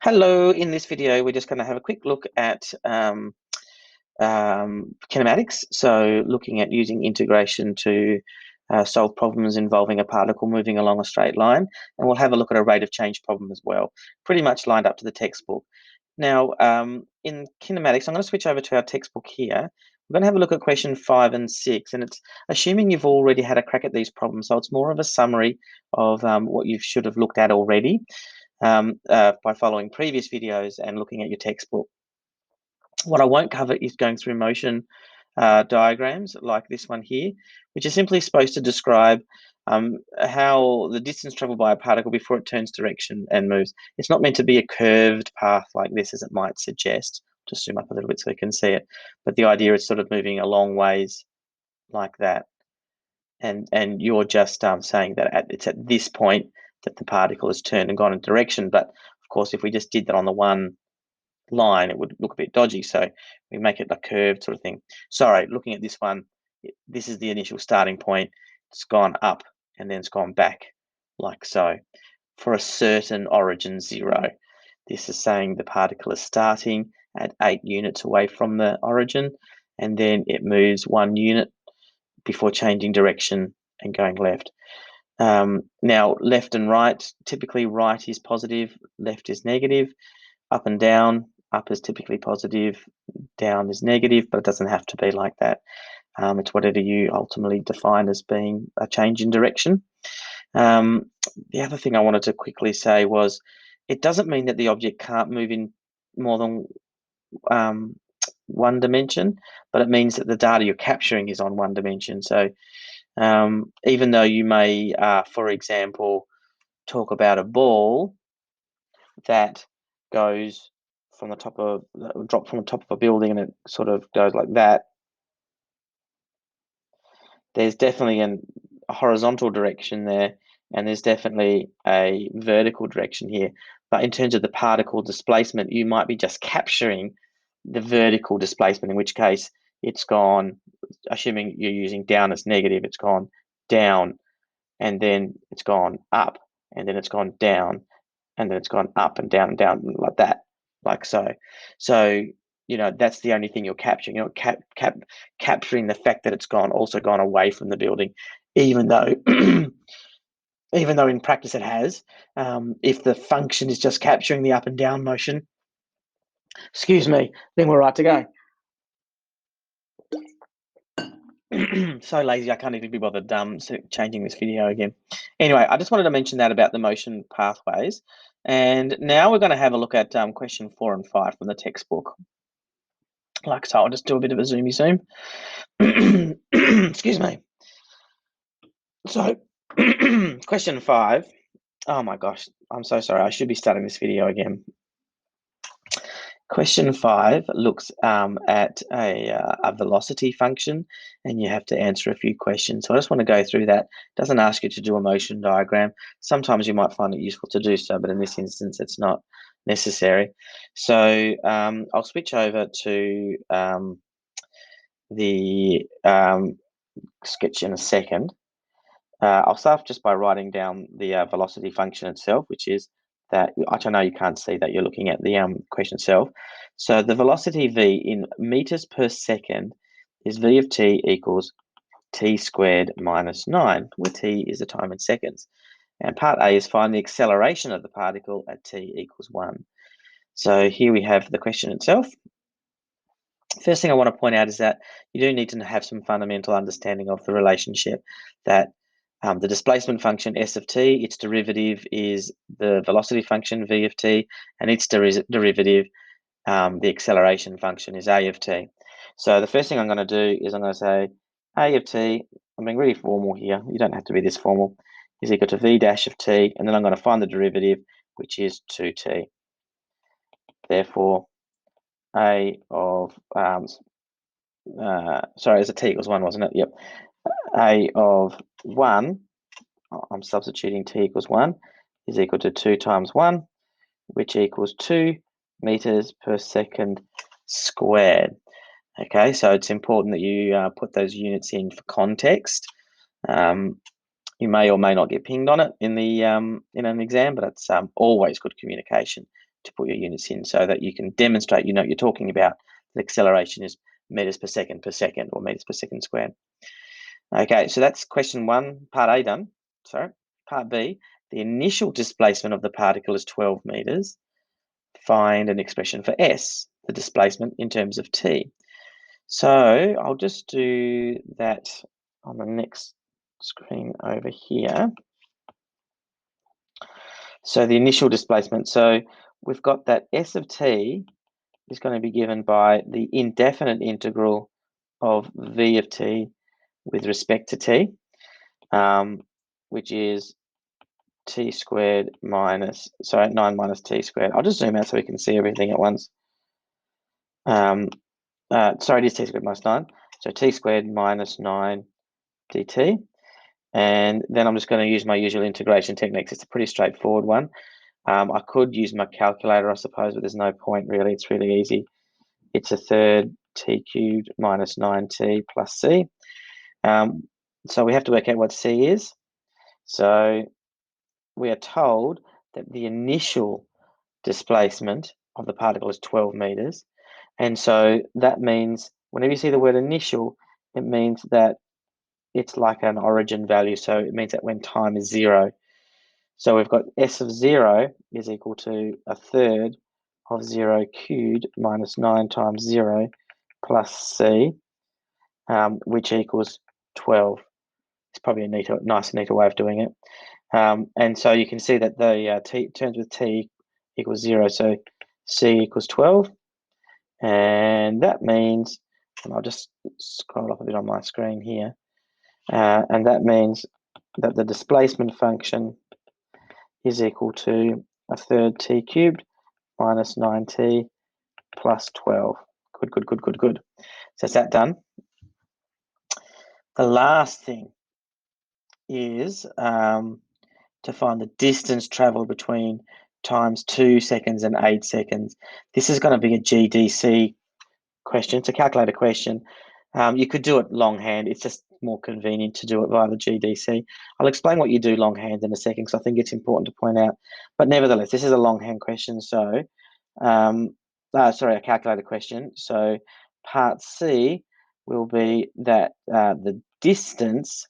Hello, in this video, we're just going to have a quick look at kinematics. So looking at using integration to solve problems involving a particle moving along a straight line. And we'll have a look at a rate of change problem as well, pretty much lined up to the textbook. Now, in kinematics, I'm going to switch over to our textbook here. We're going to have a look at question 5 and 6, and it's assuming you've already had a crack at these problems. So it's more of a summary of what you should have looked at already. By following previous videos and looking at your textbook. What I won't cover is going through motion diagrams like this one here, which is simply supposed to describe how the distance traveled by a particle before it turns direction and moves. It's not meant to be a curved path like this, as it might suggest. Just zoom up a little bit so we can see it. But the idea is sort of moving a long ways like that. And you're just saying that it's at this point that the particle has turned and gone in direction. But of course, if we just did that on the one line, it would look a bit dodgy. So we make it a curved sort of thing. Sorry, looking at this one, this is the initial starting point. It's gone up and then it's gone back like so for a certain origin 0. This is saying the particle is starting at 8 units away from the origin, and then it moves 1 unit before changing direction and going left. Now, left and right, typically right is positive, left is negative. Up and down, up is typically positive, down is negative, but it doesn't have to be like that. It's whatever you ultimately define as being a change in direction. The other thing I wanted to quickly say was it doesn't mean that the object can't move in more than one dimension, but it means that the data you're capturing is on one dimension. So even though you may, for example, talk about a ball that goes from the top of, drop from the top of a building and it sort of goes like that, there's definitely a horizontal direction there, and there's definitely a vertical direction here. But in terms of the particle displacement, you might be just capturing the vertical displacement, in which case it's gone, assuming you're using down as negative, it's gone down, and then it's gone up, and then it's gone down, and then it's gone up and down like that, like so. So, that's the only thing you're capturing. You're not capturing the fact that it's also gone away from the building, even though even though in practice it has. If the function is just capturing the up and down motion, excuse me, then we're right to go. So lazy, I can't even be bothered changing this video again. Anyway, I just wanted to mention that about the motion pathways. And now we're going to have a look at question 4 and 5 from the textbook. Like so, I'll just do a bit of a zoomy zoom. Excuse me. So, question 5. Oh my gosh, I'm so sorry. I should be starting this video again. Question 5 looks at a velocity function, and you have to answer a few questions. So I just want to go through that. It doesn't ask you to do a motion diagram. Sometimes you might find it useful to do so, but in this instance, it's not necessary. So I'll switch over to the sketch in a second. I'll start just by writing down the velocity function itself, which is that, I know you can't see that, you're looking at the question itself. So the velocity v in meters per second is v of t equals t squared minus 9, where t is the time in seconds. And part A is find the acceleration of the particle at t equals 1. So here we have the question itself. First thing I want to point out is that you do need to have some fundamental understanding of the relationship that the displacement function s of t, its derivative is the velocity function v of t, and its derivative, the acceleration function, is a of t. So the first thing I'm going to do is I'm going to say a of t, I'm being really formal here, you don't have to be this formal, is equal to v dash of t, and then I'm going to find the derivative, which is 2t. Therefore, a of, sorry, it's a t equals 1, wasn't it? Yep. A of 1, I'm substituting t equals 1, is equal to 2 times 1, which equals 2 meters per second squared. Okay, so it's important that you put those units in for context. You may or may not get pinged on it in the in an exam, but it's always good communication to put your units in so that you can demonstrate, you know what you're talking about. The acceleration is meters per second or meters per second squared. Okay, so that's question 1, part A done. Sorry, part B, the initial displacement of the particle is 12 meters. Find an expression for S, the displacement in terms of T. So I'll just do that on the next screen over here. So the initial displacement, so we've got that S of T is going to be given by the indefinite integral of V of T with respect to T, which is T squared minus, 9 minus T squared. I'll just zoom out so we can see everything at once. It is T squared minus 9. So T squared minus 9 dt. And then I'm just going to use my usual integration techniques. It's a pretty straightforward one. I could use my calculator, I suppose, but there's no point really. It's really easy. It's a third t cubed minus 9t plus c. So we have to work out what c is. So we are told that the initial displacement of the particle is 12 meters. And so that means whenever you see the word initial, it means that it's like an origin value. So it means that when time is 0. So we've got S of 0 is equal to a third of 0 cubed minus 9 times 0 plus c, which equals 12. It's probably a nice and neater way of doing it. And so you can see that the t terms with t equals 0, so c equals 12. And that means, and I'll just scroll up a bit on my screen here, and that means that the displacement function is equal to a third t cubed minus 9t plus 12. Good. So is that done? The last thing is to find the distance traveled between times 2 seconds and 8 seconds. This is going to be a GDC question. It's a calculator question. You could do it longhand. It's just more convenient to do it via the GDC. I'll explain what you do longhand in a second because I think it's important to point out. But nevertheless, this is a longhand question. So, a calculator question. So part C will be that the distance,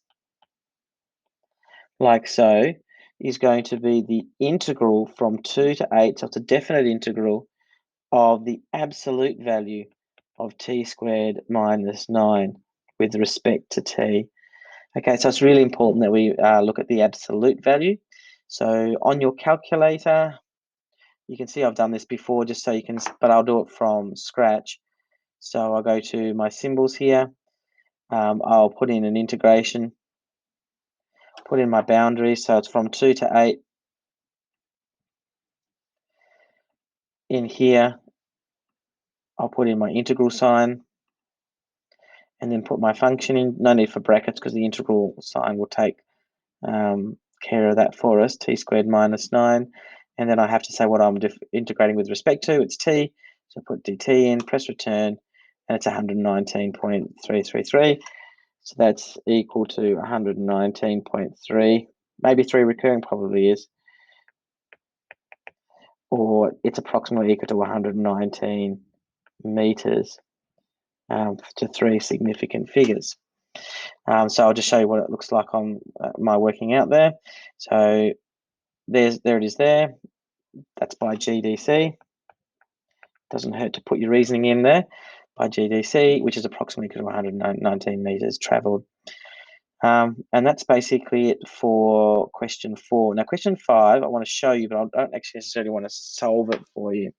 like so, is going to be the integral from 2 to 8. So it's a definite integral of the absolute value of t squared minus 9 with respect to t. Okay, so it's really important that we look at the absolute value. So on your calculator, you can see I've done this before just so you can, but I'll do it from scratch. So I'll go to my symbols here. I'll put in an integration, put in my boundary. So it's from 2 to 8. In here, I'll put in my integral sign and then put my function in. No need for brackets because the integral sign will take care of that for us, t squared minus 9. And then I have to say what I'm integrating with respect to. It's t, so put dt in, press return, and it's 119.333. So that's equal to 119.3, maybe 3 recurring, probably is. Or it's approximately equal to 119 meters to 3 significant figures. So I'll just show you what it looks like on my working out there. So there it is there. That's by GDC. Doesn't hurt to put your reasoning in there by GDC, which is approximately equal to 119 meters traveled. And that's basically it for question 4. Now, question 5, I want to show you, but I don't actually necessarily want to solve it for you.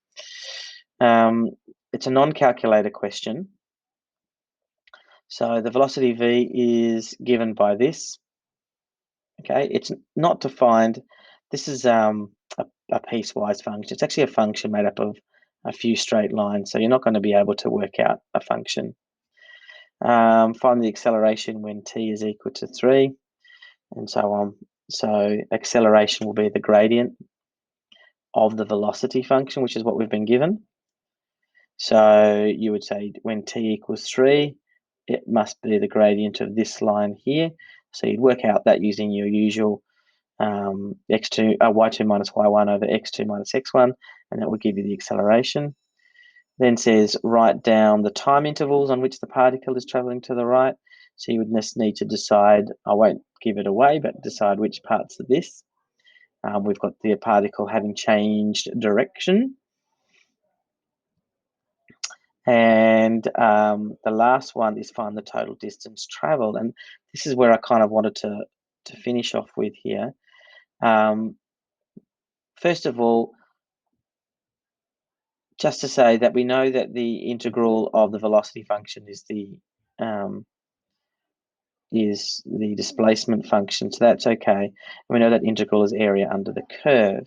It's a non-calculator question. So the velocity v is given by this. Okay, it's not defined. This is a piecewise function. It's actually a function made up of a few straight lines, so you're not going to be able to work out a function. Find the acceleration when t is equal to 3, and so on. So acceleration will be the gradient of the velocity function, which is what we've been given. So you would say when t equals 3, it must be the gradient of this line here. So you'd work out that using your usual y2 minus y1 over x2 minus x1, and that will give you the acceleration. Then says write down the time intervals on which the particle is traveling to the right. So you would just need to decide, I won't give it away, but decide which parts of this. We've got the particle having changed direction. And the last one is find the total distance traveled. And this is where I kind of wanted to finish off with here. First of all, just to say that we know that the integral of the velocity function is the displacement function, so that's okay. And we know that integral is area under the curve.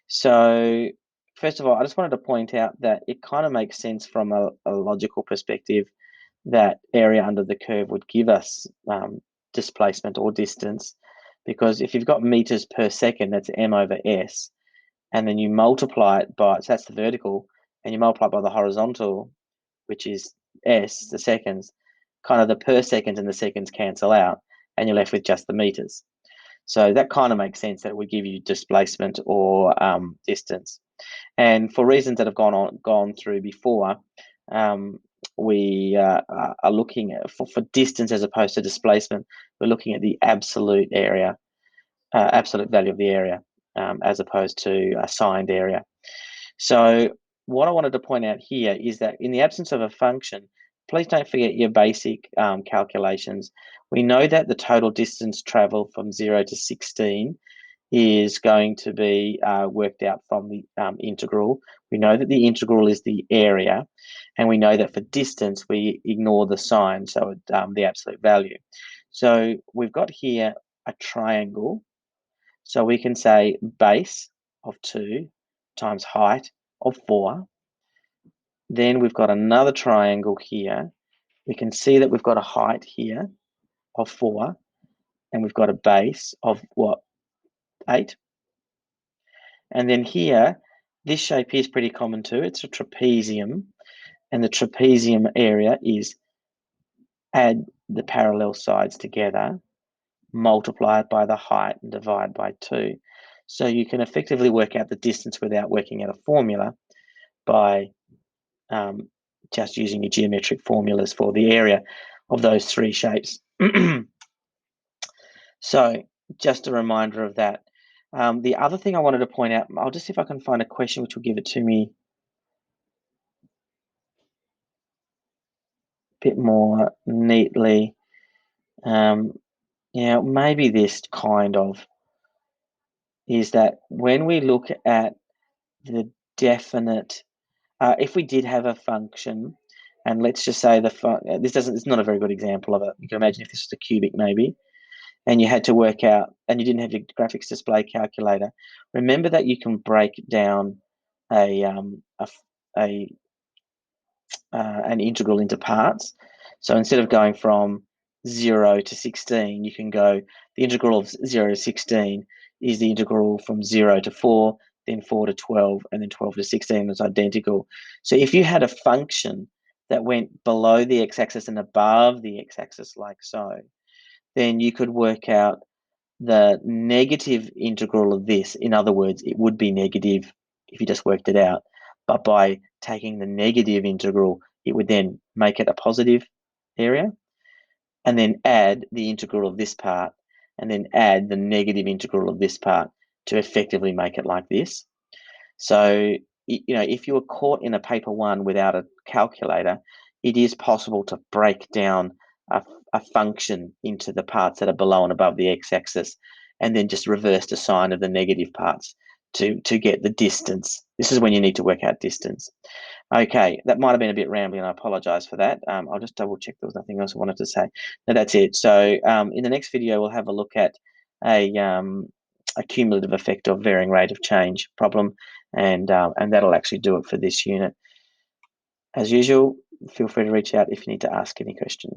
So first of all, I just wanted to point out that it kind of makes sense from a logical perspective that area under the curve would give us displacement or distance, because if you've got meters per second, that's m over s, and then you multiply it by, so that's the vertical, and you multiply it by the horizontal, which is s, the seconds, kind of the per seconds and the seconds cancel out, and you're left with just the meters. So that kind of makes sense that it would give you displacement or distance. And for reasons that have gone through before, we are looking at, for distance as opposed to displacement, we're looking at the absolute area, absolute value of the area, as opposed to a signed area. So what I wanted to point out here is that in the absence of a function, please don't forget your basic calculations. We know that the total distance traveled from 0 to 16 is going to be worked out from the integral. We know that the integral is the area, and we know that for distance we ignore the sign, so the absolute value. So we've got here a triangle, so we can say base of 2 times height of 4. Then we've got another triangle here. We can see that we've got a height here of 4, and we've got a base of what, 8. And then here, this shape is pretty common too. It's a trapezium, and the trapezium area is add the parallel sides together, multiply it by the height, and divide by 2. So you can effectively work out the distance without working out a formula by just using your geometric formulas for the area of those 3 shapes. So just a reminder of that. The other thing I wanted to point out, I'll just see if I can find a question which will give it to me a bit more neatly. Yeah, maybe this kind of is that when we look at the definite, if we did have a function, and let's just say it's not a very good example of it. You can imagine if this was a cubic maybe, and you had to work out, and you didn't have your graphics display calculator. Remember that you can break down an integral into parts. So instead of going from 0 to 16, you can go, the integral of 0 to 16 is the integral from 0 to 4, then 4 to 12, and then 12 to 16 is identical. So if you had a function that went below the x-axis and above the x-axis like so, then you could work out the negative integral of this. In other words, it would be negative if you just worked it out. But by taking the negative integral, it would then make it a positive area, and then add the integral of this part, and then add the negative integral of this part to effectively make it like this. So, if you were caught in a paper 1 without a calculator, it is possible to break down a function into the parts that are below and above the x-axis, and then just reverse the sign of the negative parts to get the distance. This is when you need to work out distance. Okay, that might have been a bit rambling, and I apologize for that. I'll just double check there was nothing else I wanted to say. No, that's it. So in the next video, we'll have a look at a cumulative effect of varying rate of change problem, and that'll actually do it for this unit. As usual, feel free to reach out if you need to ask any questions.